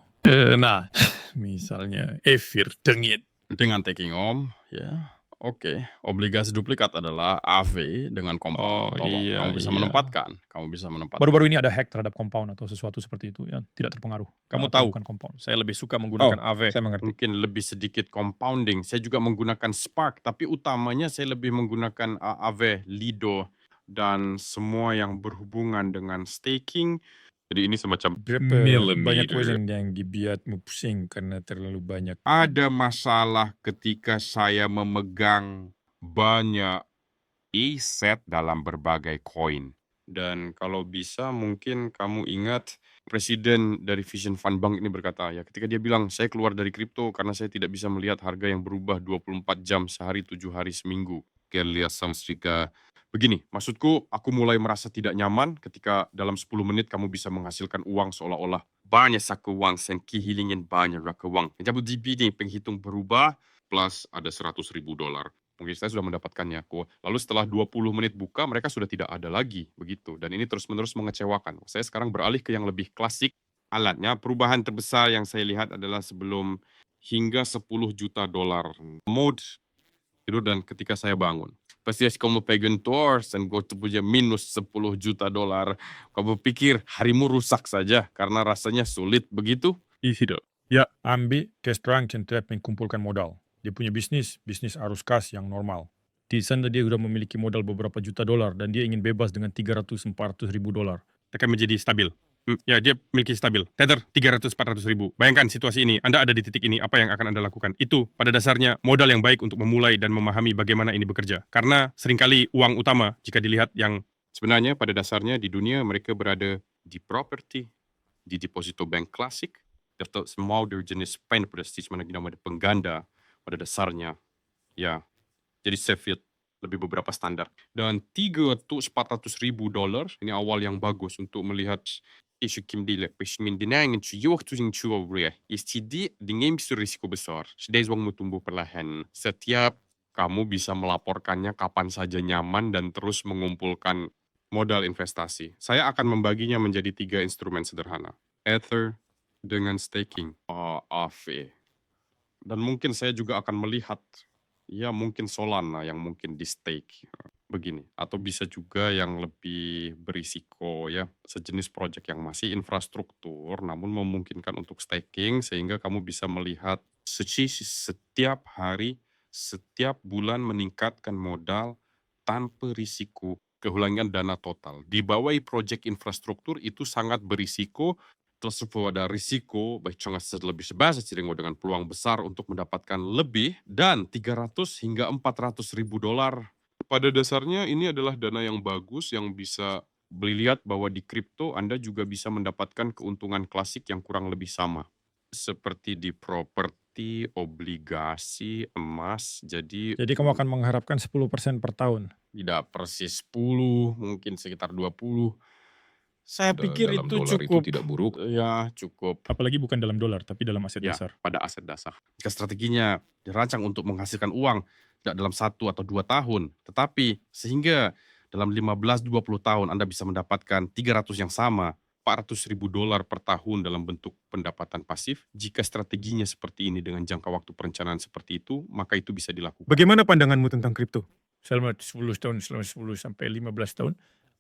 Nah, misalnya Evir Dengit. Dengan taking om, ya, Oke, obligasi duplikat adalah AV dengan compound. Tolong, kamu bisa menempatkan. Baru-baru ini ada hack terhadap compound atau sesuatu seperti itu yang tidak terpengaruh. Kamu atau tahu, bukan compound. saya lebih suka menggunakan AV. Saya mengerti. Mungkin lebih sedikit compounding. Saya juga menggunakan Spark, tapi utamanya saya lebih menggunakan AV, Lido, dan semua yang berhubungan dengan staking. Jadi ini semacam Banyak question yang dibuatmu pusing karena terlalu banyak. Ada masalah ketika saya memegang banyak aset dalam berbagai koin. Dan kalau bisa mungkin kamu ingat presiden dari Vision Fund Bank ini berkata, ya ketika dia bilang, saya keluar dari kripto karena saya tidak bisa melihat harga yang berubah 24 jam sehari, 7 hari seminggu. Lihat samstika. Begini, maksudku aku mulai merasa tidak nyaman ketika dalam 10 menit kamu bisa menghasilkan uang seolah-olah banyak saku uang, sen kehilingin banyak raka uang. Jadi ini penghitung berubah plus ada $100,000. Mungkin saya sudah mendapatkannya. Lalu setelah 20 menit buka, mereka sudah tidak ada lagi. Begitu. Dan ini terus-menerus mengecewakan. Saya sekarang beralih ke yang lebih klasik. Alatnya, perubahan terbesar yang saya lihat adalah sebelum hingga $10 juta. Mode tidur dan ketika saya bangun. Pasti kamu pegang tours dan gue punya minus $10 juta. Kamu pikir harimu rusak saja karena rasanya sulit begitu? Tidak. Ambi terus terang Centrap mengumpulkan modal. Dia punya bisnis arus kas yang normal. Di sana dia sudah memiliki modal beberapa juta dolar dan dia ingin bebas dengan $300-400 ribu. Akan menjadi stabil. Ya, dia miliki stabil. Tether 300-400 ribu. Bayangkan situasi ini, Anda ada di titik ini, apa yang akan Anda lakukan? Itu pada dasarnya modal yang baik untuk memulai dan memahami bagaimana ini bekerja. Karena seringkali uang utama, jika dilihat yang Sebenarnya pada dasarnya di dunia mereka berada di property, di deposito bank klasik, atau semua dari jenis pen prestige mana dinamai pengganda pada dasarnya. Ya, jadi Sheffield lebih beberapa standar. Dan $300-400 ribu, ini awal yang bagus untuk melihat isu kimdile, pesmindenangan cuyuh tusing cuawre, istidi dengan risiko besar. Sedai uangmu tumbuh perlahan. Setiap kamu bisa melaporkannya kapan saja nyaman dan terus mengumpulkan modal investasi. Saya akan membaginya menjadi 3 instrumen sederhana. Ether dengan staking, AV. Dan mungkin saya juga akan melihat, ya mungkin Solana yang mungkin di stake. Begini, atau bisa juga yang lebih berisiko ya, sejenis project yang masih infrastruktur namun memungkinkan untuk staking sehingga kamu bisa melihat setiap hari, setiap bulan meningkatkan modal tanpa risiko kehilangan dana total. Di bawah project infrastruktur itu sangat berisiko, terus ada risiko baik lebih sebesar dengan peluang besar untuk mendapatkan lebih dan 300 hingga 400 ribu dolar. Pada dasarnya ini adalah dana yang bagus yang bisa lihat bahwa di kripto Anda juga bisa mendapatkan keuntungan klasik yang kurang lebih sama. Seperti di properti, obligasi, emas. Jadi kamu akan mengharapkan 10% per tahun. Tidak persis 10, mungkin sekitar 20. Saya pikir Dalam itu dolar cukup. itu tidak buruk. Ya, cukup. Apalagi bukan dalam dolar, tapi dalam aset Ya, dasar. pada aset dasar. Jika strateginya dirancang untuk menghasilkan uang tidak dalam 1 atau 2 tahun, tetapi sehingga dalam 15-20 tahun Anda bisa mendapatkan 300 yang sama, $400 ribu per tahun dalam bentuk pendapatan pasif. Jika strateginya seperti ini dengan jangka waktu perencanaan seperti itu, maka itu bisa dilakukan. bagaimana pandanganmu tentang kripto? Selama 10 tahun, selama 10 sampai 15 tahun,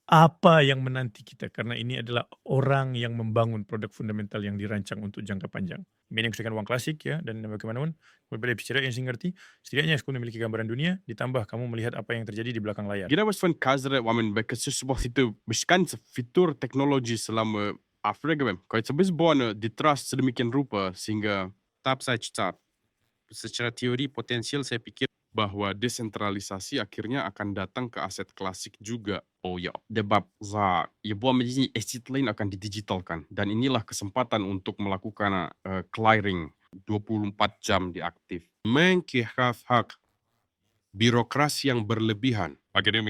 apa yang menanti kita? Karena ini adalah orang yang membangun produk fundamental yang dirancang untuk jangka panjang. Menyesuaikan uang klasik ya, dan bagaimanapun, berbeda bicara yang saya ngerti, setidaknya kamu memiliki gambaran dunia, ditambah kamu melihat apa yang terjadi di belakang layar. Gina was van Kazere wamen bekasi sebuah itu beskanse fitur teknologi selama Afrika. Kalau sebis bona ditrust sedemikian rupa sehingga tahap saya cecat. Secara teori potensial saya pikir bahwa desentralisasi akhirnya akan datang ke aset klasik juga. Oh ya, debab za ya buat menjadi aset lain akan didigitalkan dan inilah kesempatan untuk melakukan clearing 24 jam diaktif. Mengkihaf hak birokrasi yang berlebihan. Akhirnya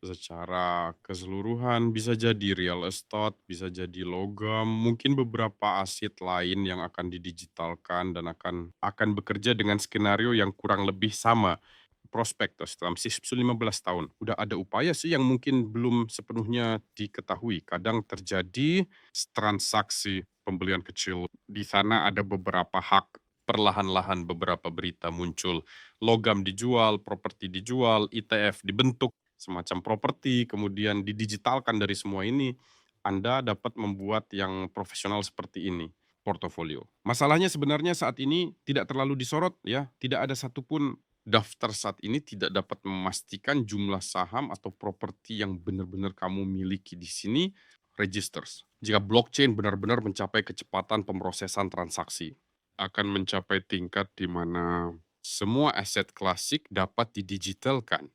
secara keseluruhan bisa jadi real estate, bisa jadi logam, mungkin beberapa aset lain yang akan didigitalkan dan akan bekerja dengan skenario yang kurang lebih sama. Prospektus dalam 15 tahun. Udah ada upaya sih yang mungkin belum sepenuhnya diketahui. Kadang terjadi transaksi pembelian kecil. Di sana ada beberapa hak perlahan-lahan beberapa berita muncul. Logam dijual, properti dijual, ETF dibentuk semacam properti, kemudian didigitalkan dari semua ini. Anda dapat membuat yang profesional seperti ini, portofolio. Masalahnya sebenarnya saat ini tidak terlalu disorot ya, tidak ada satupun daftar saat ini tidak dapat memastikan jumlah saham atau properti yang benar-benar kamu miliki di sini registers. Jika blockchain benar-benar mencapai kecepatan pemrosesan transaksi, akan mencapai tingkat di mana semua aset klasik dapat didigitalkan.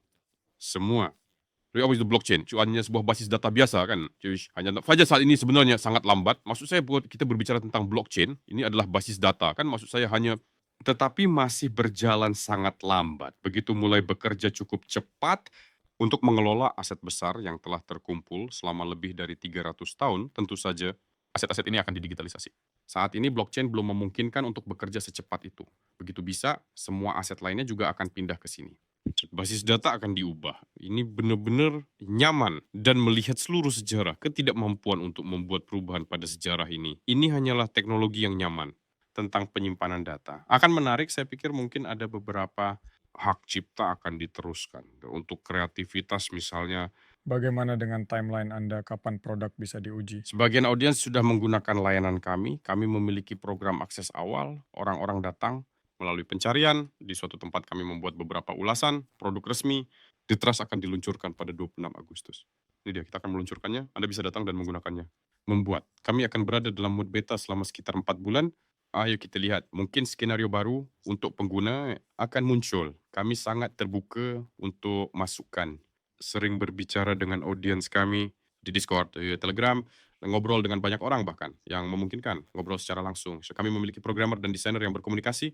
Semua. Jadi apa itu blockchain? Cuma hanya sebuah basis data biasa kan? Cuy, hanya saja saat ini sebenarnya sangat lambat. Maksud saya buat kita berbicara tentang blockchain, ini adalah basis data kan? Maksud saya hanya tetapi masih berjalan sangat lambat. Begitu mulai bekerja cukup cepat untuk mengelola aset besar yang telah terkumpul selama lebih dari 300 tahun, tentu saja aset-aset ini akan didigitalisasi. Saat ini blockchain belum memungkinkan untuk bekerja secepat itu. Begitu bisa, semua aset lainnya juga akan pindah ke sini. Basis data akan diubah. Ini benar-benar nyaman dan melihat seluruh sejarah ketidakmampuan untuk membuat perubahan pada sejarah ini. Ini hanyalah teknologi yang nyaman tentang penyimpanan data. Akan menarik, saya pikir mungkin ada beberapa hak cipta akan diteruskan. Untuk kreativitas misalnya, Bagaimana dengan timeline Anda kapan produk bisa diuji? sebagian audiens sudah menggunakan layanan kami. Kami memiliki program akses awal. Orang-orang datang melalui pencarian. Di suatu tempat kami membuat beberapa ulasan. Produk resmi. The Trust akan diluncurkan pada 26 Agustus. Ini dia, kita akan meluncurkannya. Anda bisa datang dan menggunakannya. Membuat. Kami akan berada dalam mood beta selama sekitar 4 bulan. Ayo kita lihat, mungkin skenario baru untuk pengguna akan muncul. Kami sangat terbuka untuk masukan. Sering berbicara dengan audiens kami di Discord, di Telegram, ngobrol dengan banyak orang bahkan yang memungkinkan ngobrol secara langsung. So, kami memiliki programmer dan desainer yang berkomunikasi,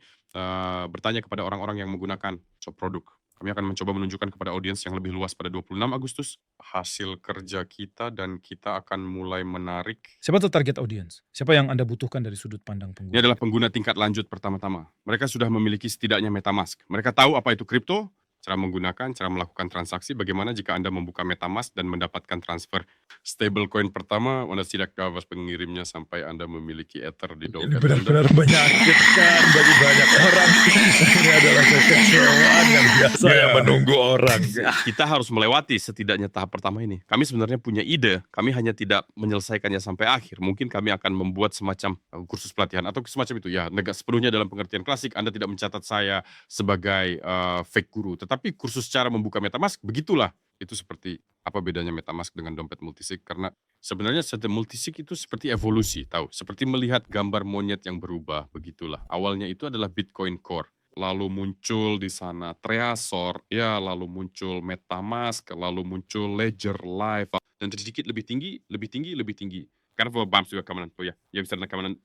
bertanya kepada orang-orang yang menggunakan produk. Kami akan mencoba menunjukkan kepada audiens yang lebih luas pada 26 Agustus hasil kerja kita dan kita akan mulai menarik. Siapa tuh target audience? Siapa yang Anda butuhkan dari sudut pandang Ini pengguna? adalah pengguna tingkat lanjut pertama-tama. Mereka sudah memiliki setidaknya MetaMask. Mereka tahu apa itu kripto, cara menggunakan, cara melakukan transaksi, bagaimana jika Anda membuka MetaMask dan mendapatkan transfer stablecoin pertama, Anda tidak tahu pengirimnya sampai Anda memiliki Ether di Ini dompet Anda. benar-benar menyakitkan bagi banyak orang. Ini adalah kekecewaan yang biasa yang menunggu orang. Kita harus melewati setidaknya tahap pertama ini. Kami sebenarnya punya ide, kami hanya tidak menyelesaikannya sampai akhir. Mungkin kami akan membuat semacam kursus pelatihan atau semacam itu. Ya, negak sepenuhnya dalam pengertian klasik, Anda tidak mencatat saya sebagai fake guru. Tetapi kursus cara membuka MetaMask, begitulah. Itu seperti apa bedanya MetaMask dengan dompet multisig. Karena sebenarnya multisig itu seperti evolusi, tahu. Seperti melihat gambar monyet yang berubah, begitulah. Awalnya itu adalah Bitcoin Core. Lalu muncul di sana Trezor, ya, lalu muncul MetaMask, lalu muncul Ledger Live, dan sedikit lebih tinggi, lebih tinggi, lebih tinggi. Karena BAMS juga keamanan, ya, bisa keamanan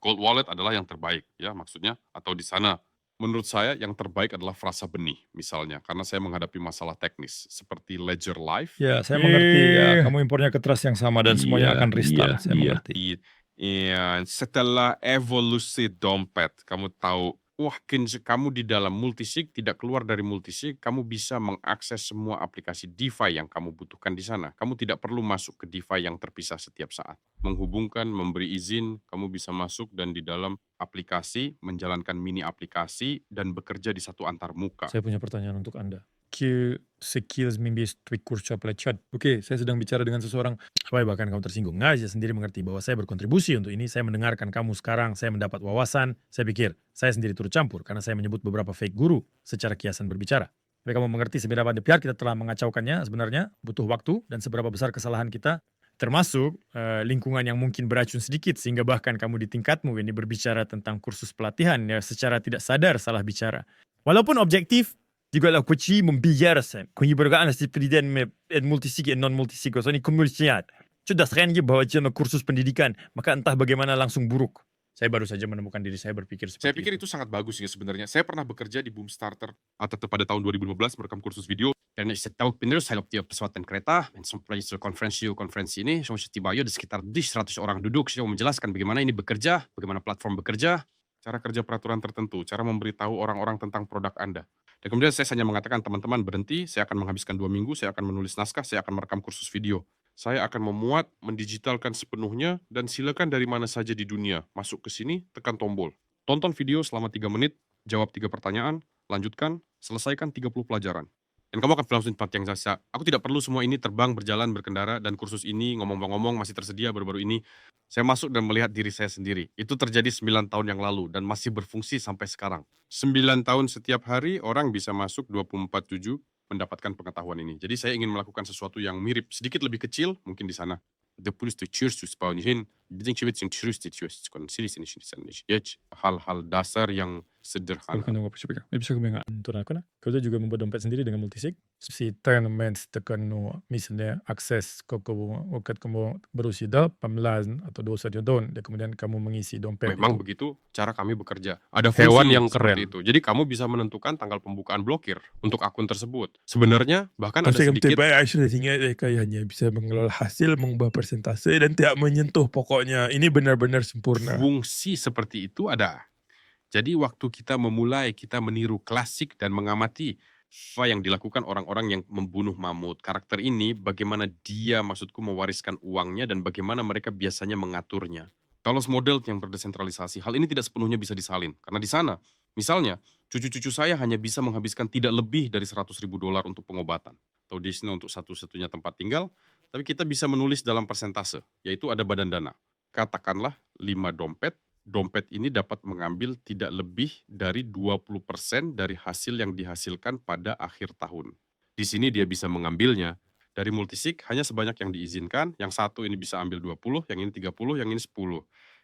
Gold Wallet adalah yang terbaik, ya, maksudnya, atau di sana. Menurut saya yang terbaik adalah frasa benih, misalnya, karena saya menghadapi masalah teknis seperti Ledger Live. Ya, saya mengerti. Ya, kamu impornya ke trust yang sama dan semuanya akan restart. Saya mengerti. Iya, setelah evolusi dompet, kamu tahu, wah, kamu di dalam multisig, tidak keluar dari multisig, kamu bisa mengakses semua aplikasi DeFi yang kamu butuhkan di sana. Kamu tidak perlu masuk ke DeFi yang terpisah setiap saat. Menghubungkan, memberi izin, kamu bisa masuk dan di dalam aplikasi, menjalankan mini aplikasi, dan bekerja di satu antarmuka. Saya punya pertanyaan untuk Anda. Skills membis tweak kursa pelacat. Oke, saya sedang bicara dengan seseorang supaya bahkan kamu tersinggung. Nggak, saya sendiri mengerti bahwa saya berkontribusi untuk ini. Saya mendengarkan kamu sekarang, saya mendapat wawasan. Saya pikir saya sendiri turut campur karena saya menyebut beberapa fake guru secara kiasan berbicara. Tapi kamu mengerti seberapa biar kita telah mengacaukannya sebenarnya, butuh waktu dan seberapa besar kesalahan kita, termasuk lingkungan yang mungkin beracun sedikit sehingga bahkan kamu di tingkatmu ini berbicara tentang kursus pelatihan ya secara tidak sadar salah bicara. Walaupun objektif juga lah kunci membiarkan kunci bergaan seperti dan multisig dan non multisig so ini komersial. Sudah sering bahwa jenis kursus pendidikan maka entah bagaimana langsung buruk. Saya baru saja menemukan diri saya berpikir seperti Saya pikir itu sangat bagus ya sebenarnya. Saya pernah bekerja di Boomstarter atau pada tahun 2015 merekam kursus video. Dan setahu benar saya tiap pesawat dan kereta dan sampai konferensi ini saya tiba di sekitar 100 orang duduk. Saya menjelaskan bagaimana ini bekerja, bagaimana platform bekerja, Cara kerja peraturan tertentu, cara memberitahu orang-orang tentang produk Anda. Dan kemudian saya hanya mengatakan, teman-teman berhenti, saya akan menghabiskan 2 minggu, saya akan menulis naskah, saya akan merekam kursus video. Saya akan memuat, mendigitalkan sepenuhnya, dan silakan dari mana saja di dunia, masuk ke sini, tekan tombol. Tonton video selama 3 menit, jawab 3 pertanyaan, lanjutkan, selesaikan 30 pelajaran. Dan kamu akan langsung tempat yang sasa. Aku tidak perlu semua ini terbang, berjalan, berkendara, dan kursus ini ngomong-ngomong masih tersedia baru-baru ini. Saya masuk dan melihat diri saya sendiri. Itu terjadi 9 tahun yang lalu dan masih berfungsi sampai sekarang. 9 tahun setiap hari orang bisa masuk 24/7 mendapatkan pengetahuan ini. Jadi saya ingin melakukan sesuatu yang mirip, sedikit lebih kecil mungkin di sana. Hal-hal dasar yang sederhana. Kau juga membuat dompet sendiri dengan multisig. Si tournaments tekan misalnya akses ke wakat kamu berusia 18 atau 21 tahun dan kemudian kamu mengisi dompet Memang itu. begitu cara kami bekerja. Ada Hewan fungsi yang seperti keren. itu. Jadi kamu bisa menentukan tanggal pembukaan blokir untuk akun tersebut. Sebenarnya bahkan ada sedikit sudah ingat hanya bisa mengelola hasil, mengubah persentase dan tidak menyentuh pokoknya. Ini benar-benar sempurna. fungsi seperti itu ada. Jadi waktu kita memulai, kita meniru klasik dan mengamati apa yang dilakukan orang-orang yang membunuh mamut. Karakter ini bagaimana dia maksudku mewariskan uangnya dan bagaimana mereka biasanya mengaturnya. Kalau model yang berdesentralisasi, hal ini tidak sepenuhnya bisa disalin. Karena di sana, misalnya, cucu-cucu saya hanya bisa menghabiskan tidak lebih dari $100.000 untuk pengobatan. Atau di sini untuk satu-satunya tempat tinggal, tapi kita bisa menulis dalam persentase, yaitu ada badan dana. Katakanlah 5 dompet, dompet ini dapat mengambil tidak lebih dari 20% dari hasil yang dihasilkan pada akhir tahun. Di sini dia bisa mengambilnya. Dari multisig hanya sebanyak yang diizinkan, yang satu ini bisa ambil 20, yang ini 30, yang ini 10.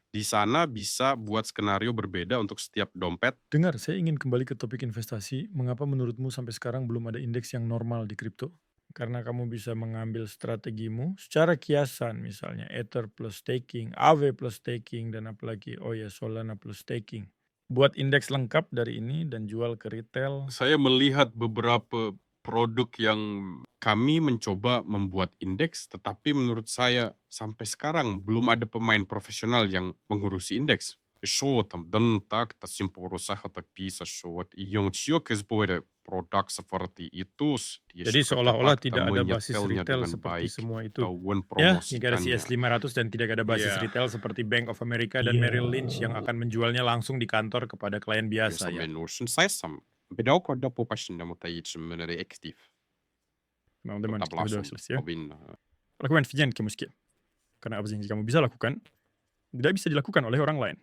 Di sana bisa buat skenario berbeda untuk setiap dompet. Dengar, saya ingin kembali ke topik investasi. Mengapa menurutmu sampai sekarang belum ada indeks yang normal di kripto? Karena kamu bisa mengambil strategimu secara kiasan, misalnya Ether plus staking, AV plus staking, dan apalagi Solana plus staking. Buat indeks lengkap dari ini dan jual ke retail. Saya melihat beberapa produk yang kami mencoba membuat indeks, tetapi menurut saya sampai sekarang belum ada pemain profesional yang mengurusi indeks. Що там, так, та симпорусах так писа, що от і produk seperti itu. Jadi seolah-olah tidak ada basis retail seperti semua itu. Ya, jika ada CS500 dan tidak ada basis retail seperti Bank of America dan Merrill Lynch yang akan menjualnya langsung di kantor kepada klien biasa ya. Teman-teman, kita sudah selesai ya. Lakukan vision kamu sedikit. Karena apa yang kamu bisa lakukan, tidak bisa dilakukan oleh orang lain.